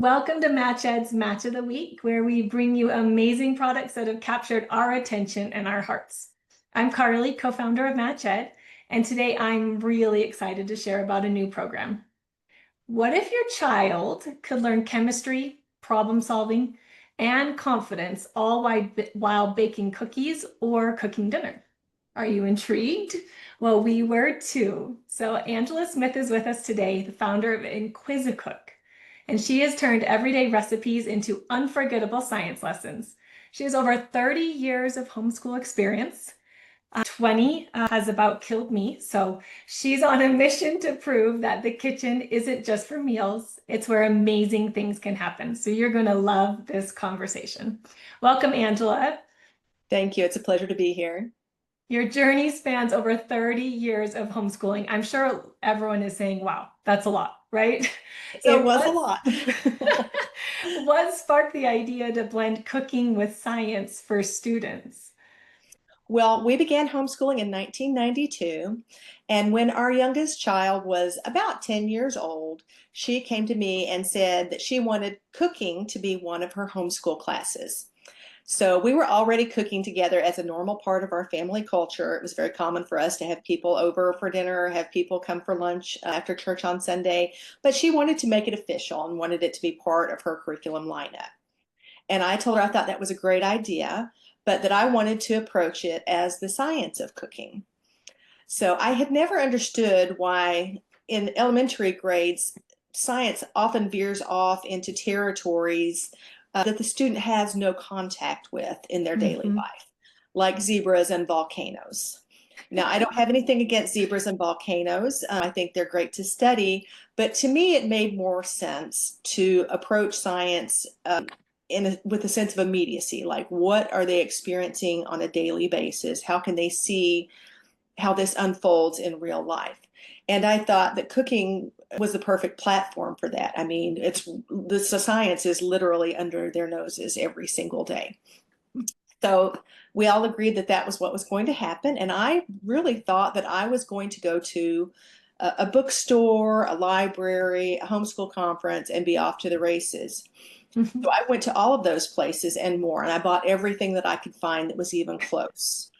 Welcome to Match Ed's Match of the Week, where we bring you amazing products that have captured our attention and our hearts. I'm Carly, co-founder of Match Ed, and today I'm really excited to share about a new program. What if your child could learn chemistry, problem solving, and confidence all while baking cookies or cooking dinner? Are you intrigued? Well, we were too. So Angela Smith is with us today, the founder of Inquisicook, and she has turned everyday recipes into unforgettable science lessons. She has over 30 years of homeschool experience. 20 has about killed me. So she's on a mission to prove that the kitchen isn't just for meals, it's where amazing things can happen. So you're going to love this conversation. Welcome, Angela. Thank you. It's a pleasure to be here. Your journey spans over 30 years of homeschooling. I'm sure everyone is saying, wow, that's a lot, right? It So was a lot. what sparked the idea to blend cooking with science for students? Well, we began homeschooling in 1992, and when our youngest child was about 10 years old, she came to me and said that she wanted cooking to be one of her homeschool classes. So we were already cooking together as a normal part of our family culture. It was very common for us to have people over for dinner, have people come for lunch after church on Sunday, but she wanted to make it official and wanted it to be part of her curriculum lineup. And I told her I thought that was a great idea, but that I wanted to approach it as the science of cooking. So I had never understood why in elementary grades, science often veers off into territories that the student has no contact with in their daily Mhm. life, like zebras and volcanoes. Now, I don't have anything against zebras and volcanoes. I think they're great to study, but to me, it made more sense to approach science with a sense of immediacy. Like, what are they experiencing on a daily basis? How can they see how this unfolds in real life? And I thought that cooking was the perfect platform for that. I mean, the science is literally under their noses every single day. So we all agreed that that was what was going to happen. And I really thought that I was going to go to a bookstore, a library, a homeschool conference, and be off to the races. So Mhm. I went to all of those places and more, and I bought everything that I could find that was even close.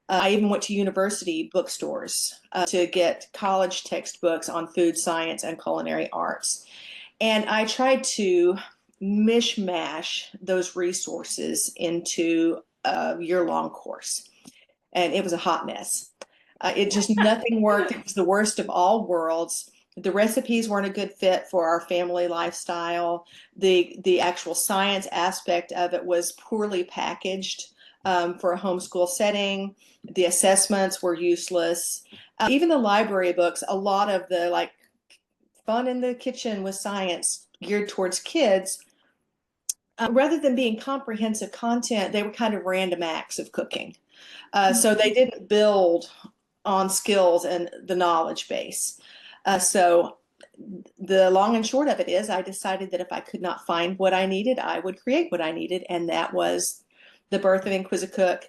I even went to university bookstores to get college textbooks on food science and culinary arts. And I tried to mishmash those resources into a year-long course. And it was a hot mess. It just nothing worked. It was the worst of all worlds. The recipes weren't a good fit for our family lifestyle. The actual science aspect of it was poorly packaged for a homeschool setting. The assessments were useless. Even the library books, a lot of the like fun in the kitchen with science geared towards kids, rather than being comprehensive content, they were kind of random acts of cooking. So they didn't build on skills and the knowledge base. So the long and short of it is I decided that if I could not find what I needed, I would create what I needed. And that was the birth of Inquisicook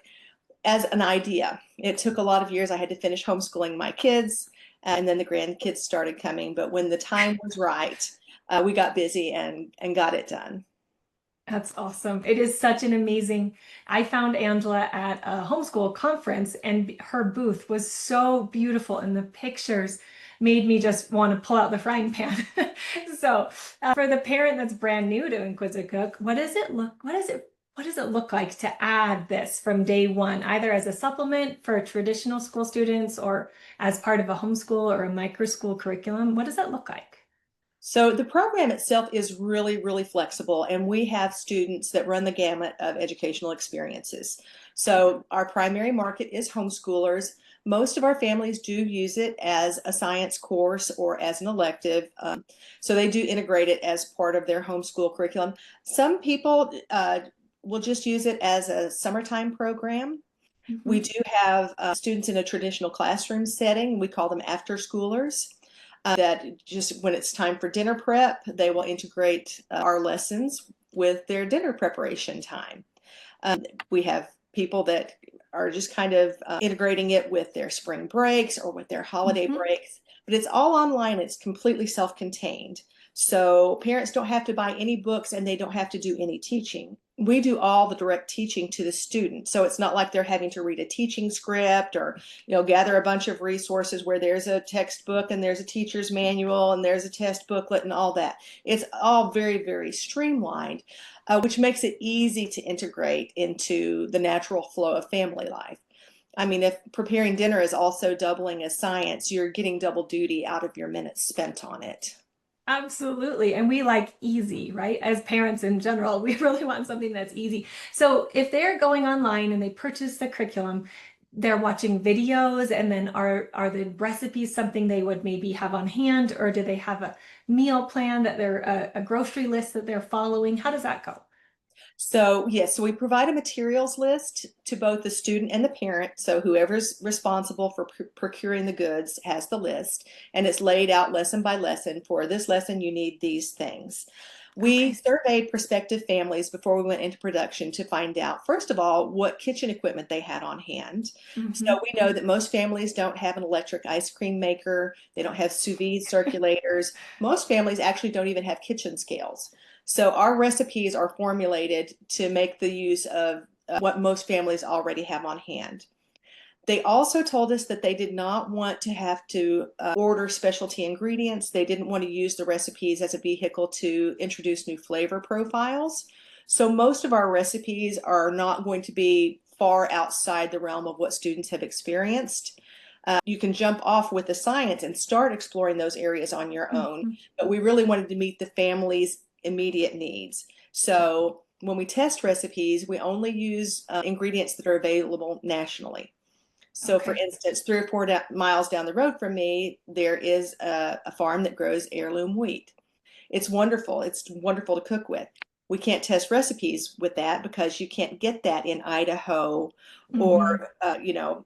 as an idea. It took a lot of years. I had to finish homeschooling my kids, and then the grandkids started coming. But when the time was right, we got busy and got it done. That's awesome. It is such an amazing. I found Angela at a homeschool conference, and her booth was so beautiful, and the pictures made me just want to pull out the frying pan. So, for the parent that's brand new to Inquisicook, what does it look like to add this from day one, either as a supplement for traditional school students or as part of a homeschool or a micro school curriculum? What does that look like? So the program itself is really, really flexible, and we have students that run the gamut of educational experiences. So our primary market is homeschoolers. Most of our families do use it as a science course or as an elective. So they do integrate it as part of their homeschool curriculum. Some people will just use it as a summertime program. We Mhm. do have students in a traditional classroom setting. We call them after schoolers that just when it's time for dinner prep, they will integrate our lessons with their dinner preparation time. We have people that are just kind of integrating it with their spring breaks or with their holiday Mhm. breaks. but it's all online. It's completely self-contained. So parents don't have to buy any books and they don't have to do any teaching. We do all the direct teaching to the student. So it's not like they're having to read a teaching script or, gather a bunch of resources where there's a textbook and there's a teacher's manual and there's a test booklet and all that. It's all very, very streamlined, which makes it easy to integrate into the natural flow of family life. I mean, if preparing dinner is also doubling as science, you're getting double duty out of your minutes spent on it. Absolutely. And we like easy, right? As parents in general, we really want something that's easy. So if they're going online and they purchase the curriculum, they're watching videos, and then are the recipes something they would maybe have on hand, or do they have a meal plan that they're a grocery list that they're following? How does that go? So, yes, so we provide a materials list to both the student and the parent. So, whoever's responsible for procuring the goods has the list, and it's laid out lesson by lesson. For this lesson, you need these things. We Okay. surveyed prospective families before we went into production to find out, first of all, what kitchen equipment they had on hand. So, Hmm. we know that most families don't have an electric ice cream maker, they don't have sous vide circulators. Most families actually don't even have kitchen scales. So our recipes are formulated to make the use of what most families already have on hand. They also told us that they did not want to have to order specialty ingredients. They didn't want to use the recipes as a vehicle to introduce new flavor profiles. So most of our recipes are not going to be far outside the realm of what students have experienced. You can jump off with the science and start exploring those areas on your own. Hmm. But we really wanted to meet the family's immediate needs. So when we test recipes, we only use ingredients that are available nationally. So, for Okay. instance, 3 or 4 miles down the road from me, there is a farm that grows heirloom wheat. It's wonderful. It's wonderful to cook with. We can't test recipes with that because you can't get that in Idaho or, Hmm.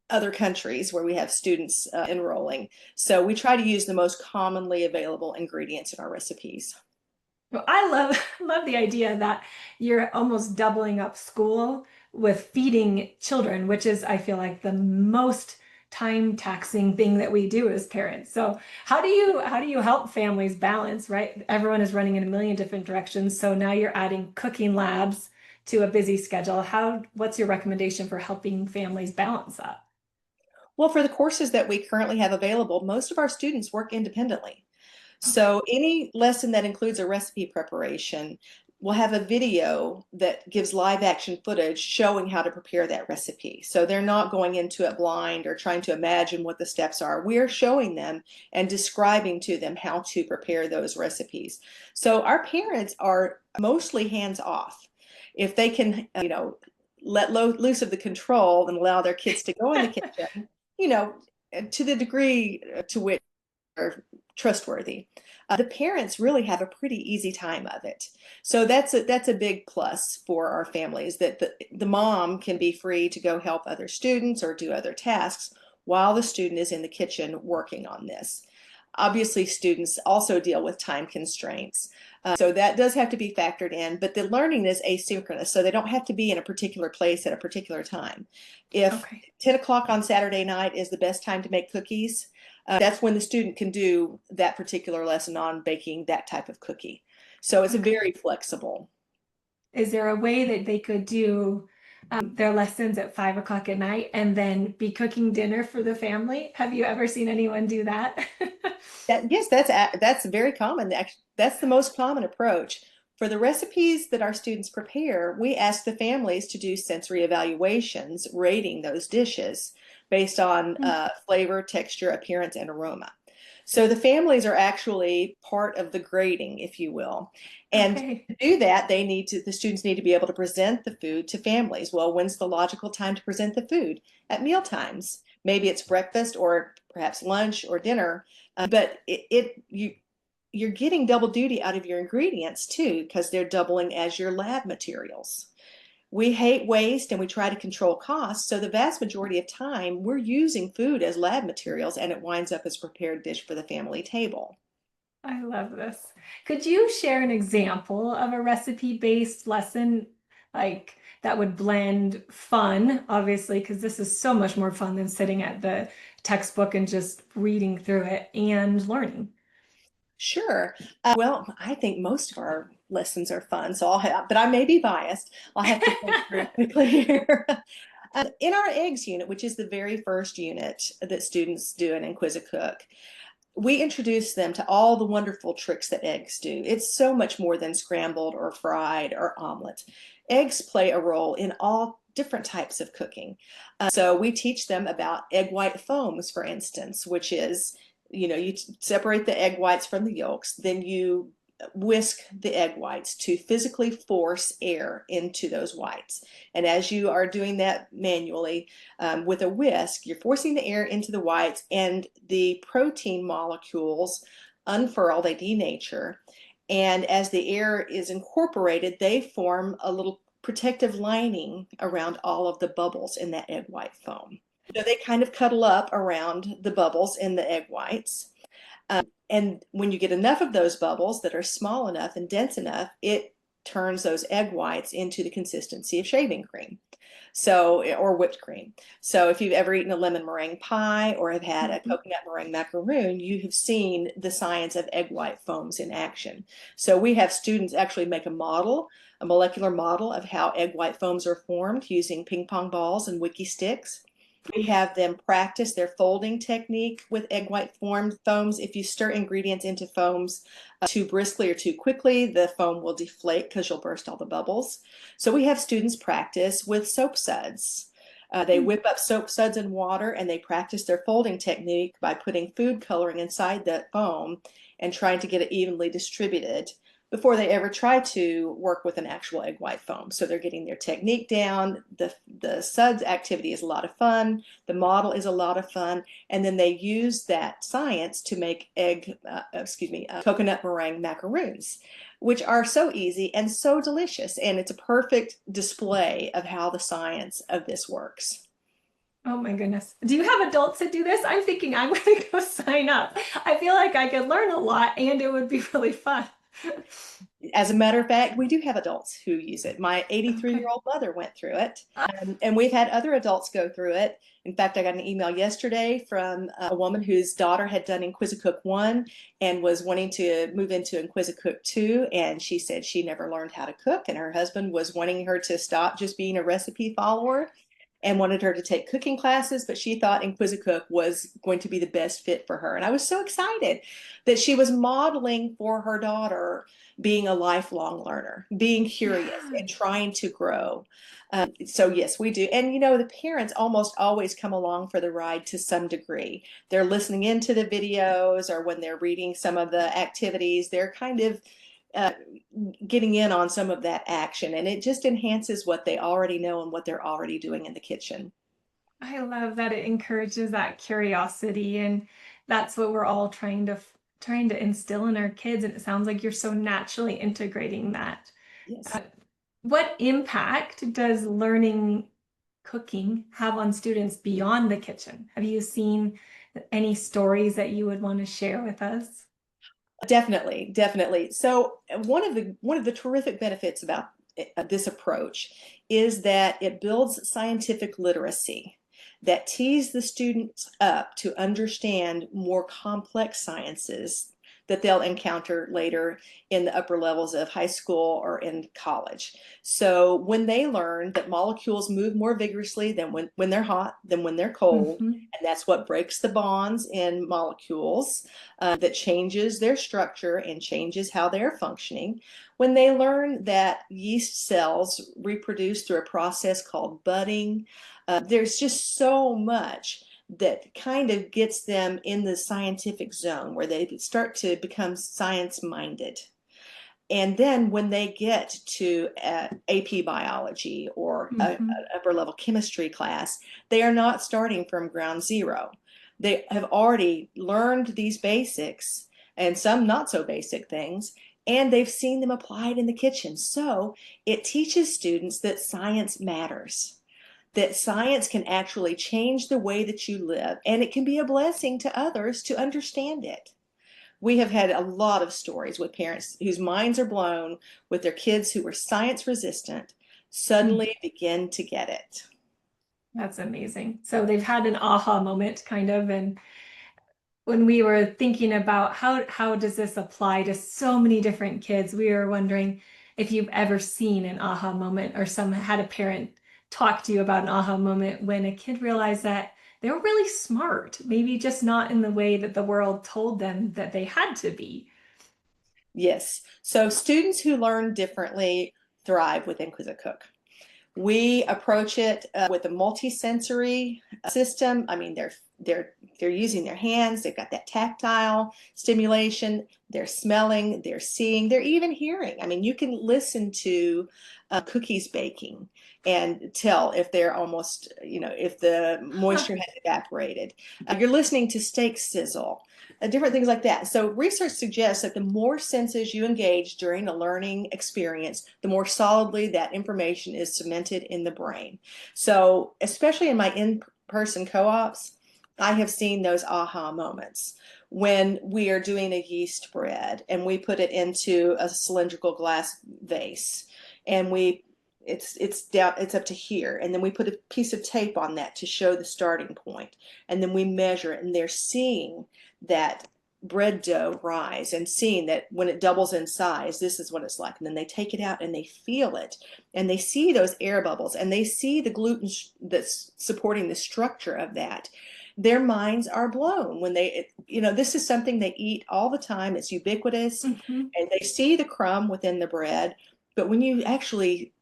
other countries where we have students enrolling. So we try to use the most commonly available ingredients in our recipes. Well, I love love the idea that you're almost doubling up school with feeding children, which is, I feel like, the most time taxing thing that we do as parents. So how do you help families balance, right? Everyone is running in a million different directions. So now you're adding cooking labs to a busy schedule. What's your recommendation for helping families balance that? Well, for the courses that we currently have available, most of our students work independently. Okay. So any lesson that includes a recipe preparation will have a video that gives live action footage showing how to prepare that recipe. So they're not going into it blind or trying to imagine what the steps are. We're showing them and describing to them how to prepare those recipes. So our parents are mostly hands off. If they can, let loose of the control and allow their kids to go in the kitchen, you know, to the degree to which are trustworthy. The parents really have a pretty easy time of it. So that's a big plus for our families that the mom can be free to go help other students or do other tasks while the student is in the kitchen working on this. Obviously, students also deal with time constraints. So that does have to be factored in, but the learning is asynchronous, so they don't have to be in a particular place at a particular time. If Okay. 10 o'clock on Saturday night is the best time to make cookies, that's when the student can do that particular lesson on baking that type of cookie. So it's Okay. very flexible. Is there a way that they could do their lessons at 5 o'clock at night and then be cooking dinner for the family? Have you ever seen anyone do that? Yes, that's very common. That's the most common approach. For the recipes that our students prepare, we ask the families to do sensory evaluations, rating those dishes based on flavor, texture, appearance, and aroma. So the families are actually part of the grading, if you will. And Okay. to do that, the students need to be able to present the food to families. Well, when's the logical time to present the food? At meal times. Maybe it's breakfast or perhaps lunch or dinner, but you're getting double duty out of your ingredients too, because they're doubling as your lab materials. We hate waste and we try to control costs. So the vast majority of time, we're using food as lab materials and it winds up as a prepared dish for the family table. I love this. Could you share an example of a recipe-based lesson like that would blend fun, obviously, because this is so much more fun than sitting at the textbook and just reading through it and learning? Sure. Well, I think most of our lessons are fun, so I'll have, but I may be biased. I'll have to think very quickly here. In our eggs unit, which is the very first unit that students do in Inquisicook, we introduce them to all the wonderful tricks that eggs do. It's so much more than scrambled or fried or omelet. Eggs play a role in all different types of cooking. So we teach them about egg white foams, for instance, which is, you separate the egg whites from the yolks, then you whisk the egg whites to physically force air into those whites. And as you are doing that manually with a whisk, you're forcing the air into the whites, and the protein molecules unfurl, they denature. And as the air is incorporated, they form a little protective lining around all of the bubbles in that egg white foam. So they kind of cuddle up around the bubbles in the egg whites. And when you get enough of those bubbles that are small enough and dense enough, it turns those egg whites into the consistency of shaving cream. So, or whipped cream. So if you've ever eaten a lemon meringue pie or have had a coconut meringue macaroon, you have seen the science of egg white foams in action. So we have students actually make a model, a molecular model of how egg white foams are formed using ping pong balls and Wiki sticks. We have them practice their folding technique with egg white foams. If you stir ingredients into foams too briskly or too quickly, the foam will deflate because you'll burst all the bubbles. So we have students practice with soap suds. They whip up soap suds in water and they practice their folding technique by putting food coloring inside that foam and trying to get it evenly distributed before they ever try to work with an actual egg white foam. So they're getting their technique down. The suds activity is a lot of fun. The model is a lot of fun. And then they use that science to make coconut meringue macaroons, which are so easy and so delicious. And it's a perfect display of how the science of this works. Oh my goodness. Do you have adults that do this? I'm thinking I'm going to go sign up. I feel like I could learn a lot and it would be really fun. As a matter of fact, we do have adults who use it. My 83-year-old mother went through it, and we've had other adults go through it. In fact, I got an email yesterday from a woman whose daughter had done Inquisicook 1 and was wanting to move into Inquisicook 2, and she said she never learned how to cook, and her husband was wanting her to stop just being a recipe follower and wanted her to take cooking classes, but she thought Inquisicook was going to be the best fit for her. And I was so excited that she was modeling for her daughter being a lifelong learner, being curious and trying to grow. So yes, we do. And the parents almost always come along for the ride to some degree. They're listening into the videos, or when they're reading some of the activities, they're kind of uh, getting in on some of that action, and it just enhances what they already know and what they're already doing in the kitchen. I love that it encourages that curiosity, and that's what we're all trying to instill in our kids. And it sounds like you're so naturally integrating that. Yes. Uh, what impact does learning cooking have on students beyond the kitchen? Have you seen any stories that you would want to share with us? Definitely, definitely. So one of the terrific benefits about this approach is that it builds scientific literacy that tees the students up to understand more complex sciences that they'll encounter later in the upper levels of high school or in college. So when they learn that molecules move more vigorously than when they're hot, than when they're cold, Mhm. and that's what breaks the bonds in molecules, that changes their structure and changes how they're functioning. When they learn that yeast cells reproduce through a process called budding, there's just so much that kind of gets them in the scientific zone where they start to become science minded. And then when they get to AP biology or a Mhm. upper level chemistry class, they are not starting from ground zero. They have already learned these basics and some not so basic things, and they've seen them applied in the kitchen. So it teaches students that science matters, that science can actually change the way that you live, and it can be a blessing to others to understand it. We have had a lot of stories with parents whose minds are blown with their kids who were science resistant Mm. suddenly begin to get it. That's amazing. So they've had an aha moment kind of, and when we were thinking about how does this apply to so many different kids, we were wondering if you've ever seen an aha moment or some had a parent talk to you about an aha moment when a kid realized that they were really smart, maybe just not in the way that the world told them that they had to be. Yes. So students who learn differently thrive with Inquisicook. We approach it with a multisensory system. I mean, they're using their hands. They've got that tactile stimulation. They're smelling. They're seeing. They're even hearing. I mean, you can listen to cookies baking and tell if they're almost, if the moisture has evaporated. You're listening to steak sizzle. Different things like that. So research suggests that the more senses you engage during a learning experience, the more solidly that information is cemented in the brain. So especially in my in-person co-ops, I have seen those aha moments when we are doing a yeast bread and we put it into a cylindrical glass vase and it's up to here, and then we put a piece of tape on that to show the starting point, and then we measure it, and they're seeing that bread dough rise and seeing that when it doubles in size, this is what it's like. And then they take it out and they feel it and they see those air bubbles and they see the gluten that's supporting the structure of that. Their minds are blown when this is something they eat all the time. It's ubiquitous, Mhm. and they see the crumb within the bread. But when you actually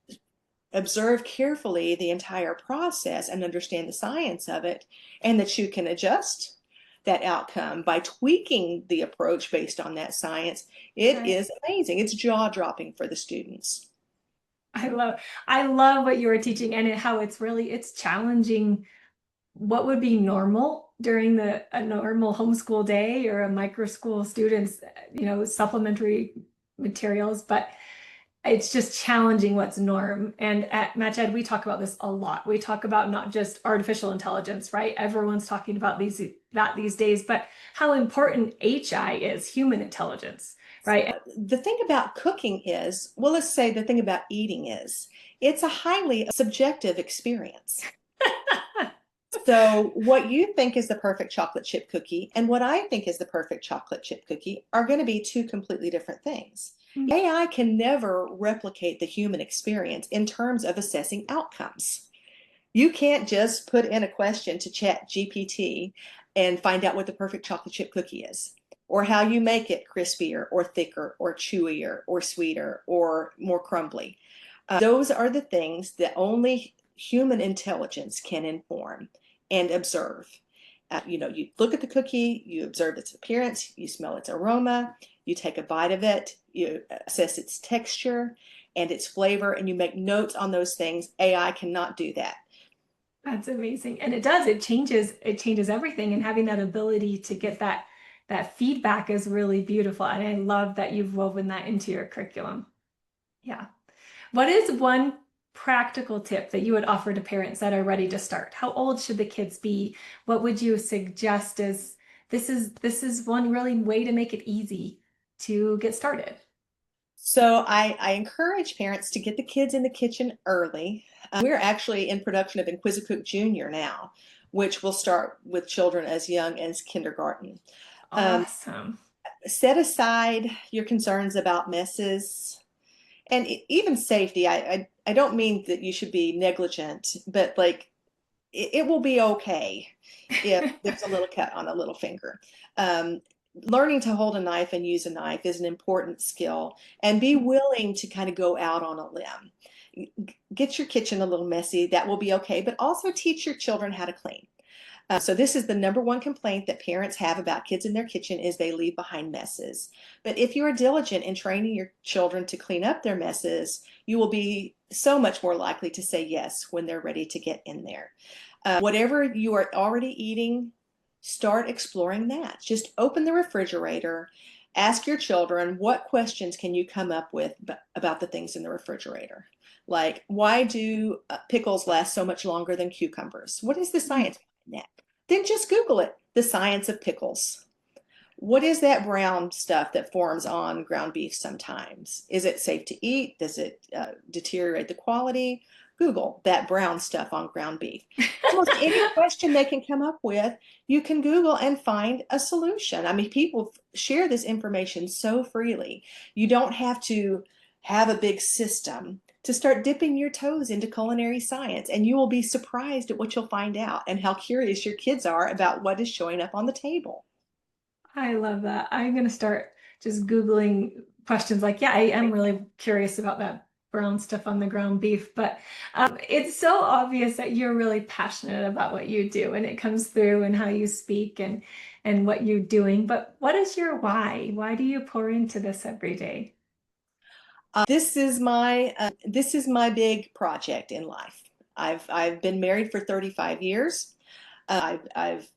observe carefully the entire process and understand the science of it, and that you can adjust that outcome by tweaking the approach based on that science, it Right. is amazing. It's jaw-dropping for the students. I love I love what you were teaching and how it's challenging what would be normal during a normal homeschool day or a micro school students, supplementary materials, but it's just challenging what's norm. And at Match Ed, we talk about this a lot. We talk about not just artificial intelligence, right? Everyone's talking about these days, but how important HI is, human intelligence, right? The thing about cooking is, well, let's say the thing about eating is, it's a highly subjective experience. So what you think is the perfect chocolate chip cookie and what I think is the perfect chocolate chip cookie are going to be two completely different things. And AI can never replicate the human experience in terms of assessing outcomes. You can't just put in a question to Chat GPT and find out what the perfect chocolate chip cookie is, or how you make it crispier or thicker or chewier or sweeter or more crumbly. Those are the things that only human intelligence can inform and observe. You look at the cookie, you observe its appearance, you smell its aroma, you take a bite of it, you assess its texture and its flavor, and you make notes on those things. AI cannot do that. that's amazing. And it changes everything. And having that ability to get that feedback is really beautiful. And I love that you've woven that into your curriculum. Yeah. What is one practical tip that you would offer to parents that are ready to start? How old should the kids be? What would you suggest as this is one really way to make it easy to get started? So I encourage parents to get the kids in the kitchen early. We're actually in production of Inquisicook Junior now, which will start with children as young as kindergarten. Um, Awesome. Set aside your concerns about messes and even safety. I don't mean that you should be negligent, but like it will be okay if there's a little cut on a little finger. Um, Learning to hold a knife and use a knife is an important skill, and be willing to kind of go out on a limb. Get your kitchen a little messy, that will be okay, but also teach your children how to clean. So this is the number one complaint that parents have about kids in their kitchen is they leave behind messes. But if you are diligent in training your children to clean up their messes, you will be so much more likely to say yes when they're ready to get in there. Whatever you are already eating, start exploring that. Just open the refrigerator, ask your children what questions can you come up with about the things in the refrigerator. Like, why do pickles last so much longer than cucumbers? What is the science behind that? Then just Google it, the science of pickles. What is that brown stuff that forms on ground beef sometimes? Is it safe to eat? Does it deteriorate the quality? Google that brown stuff on ground beef. Almost any question they can come up with, you can Google and find a solution. I mean, people share this information so freely. You don't have to have a big system to start dipping your toes into culinary science, and you will be surprised at what you'll find out and how curious your kids are about what is showing up on the table. I love that. I'm going to start just Googling questions like, yeah, I am really curious about that brown stuff on the ground beef, but it's so obvious that you're really passionate about what you do and it comes through in how you speak and what you're doing. But what is your why? Why do you pour into this every day? This is my big project in life. I've been married for 35 years. I've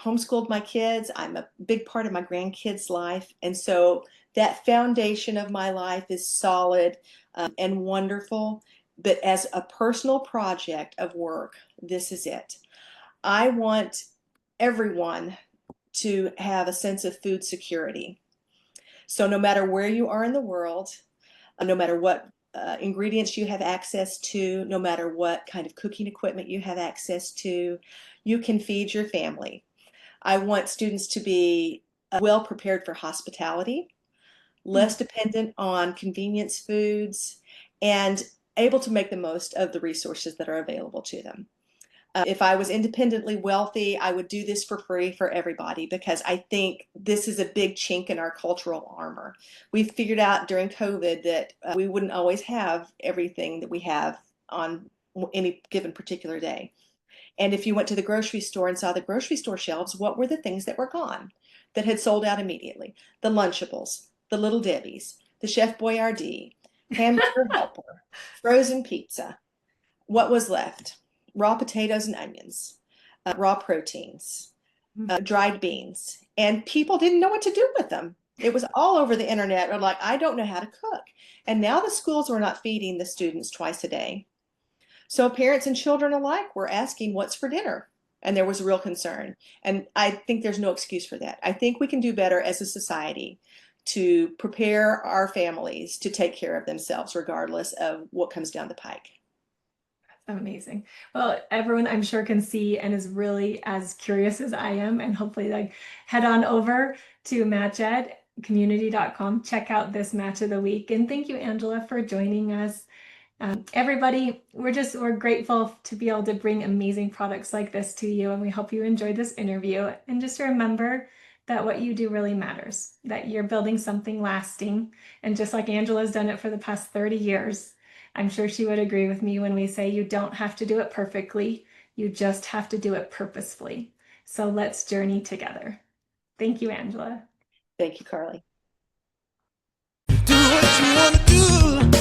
homeschooled my kids. I'm a big part of my grandkids' life, and so that foundation of my life is solid and wonderful. But as a personal project of work, this is it. I want everyone to have a sense of food security. So no matter where you are in the world, no matter what ingredients you have access to, no matter what kind of cooking equipment you have access to, you can feed your family. I want students to be well prepared for hospitality, less dependent on convenience foods, and able to make the most of the resources that are available to them. If I was independently wealthy, I would do this for free for everybody because I think this is a big chink in our cultural armor. We figured out during COVID that we wouldn't always have everything that we have on any given particular day. And if you went to the grocery store and saw the grocery store shelves, what were the things that were gone, that had sold out immediately? The Lunchables, the Little Debbie's, the Chef Boyardee, Hamburger Helper, frozen pizza. What was left? Raw potatoes and onions, raw proteins, dried beans. And people didn't know what to do with them. It was all over the internet. Or like, I don't know how to cook. And now the schools were not feeding the students twice a day. So parents and children alike were asking, what's for dinner? And there was real concern. And I think there's no excuse for that. I think we can do better as a society to prepare our families to take care of themselves, regardless of what comes down the pike. Amazing. Well, everyone I'm sure can see and is really as curious as I am, and hopefully like head on over to matchedcommunity.com, check out this match of the week. And thank you, Angela, for joining us. Everybody, we're grateful to be able to bring amazing products like this to you, and we hope you enjoyed this interview. And just remember that what you do really matters, that you're building something lasting. And just like Angela's done it for the past 30 years, I'm sure she would agree with me when we say you don't have to do it perfectly, you just have to do it purposefully. So let's journey together. Thank you, Angela. Thank you, Carly.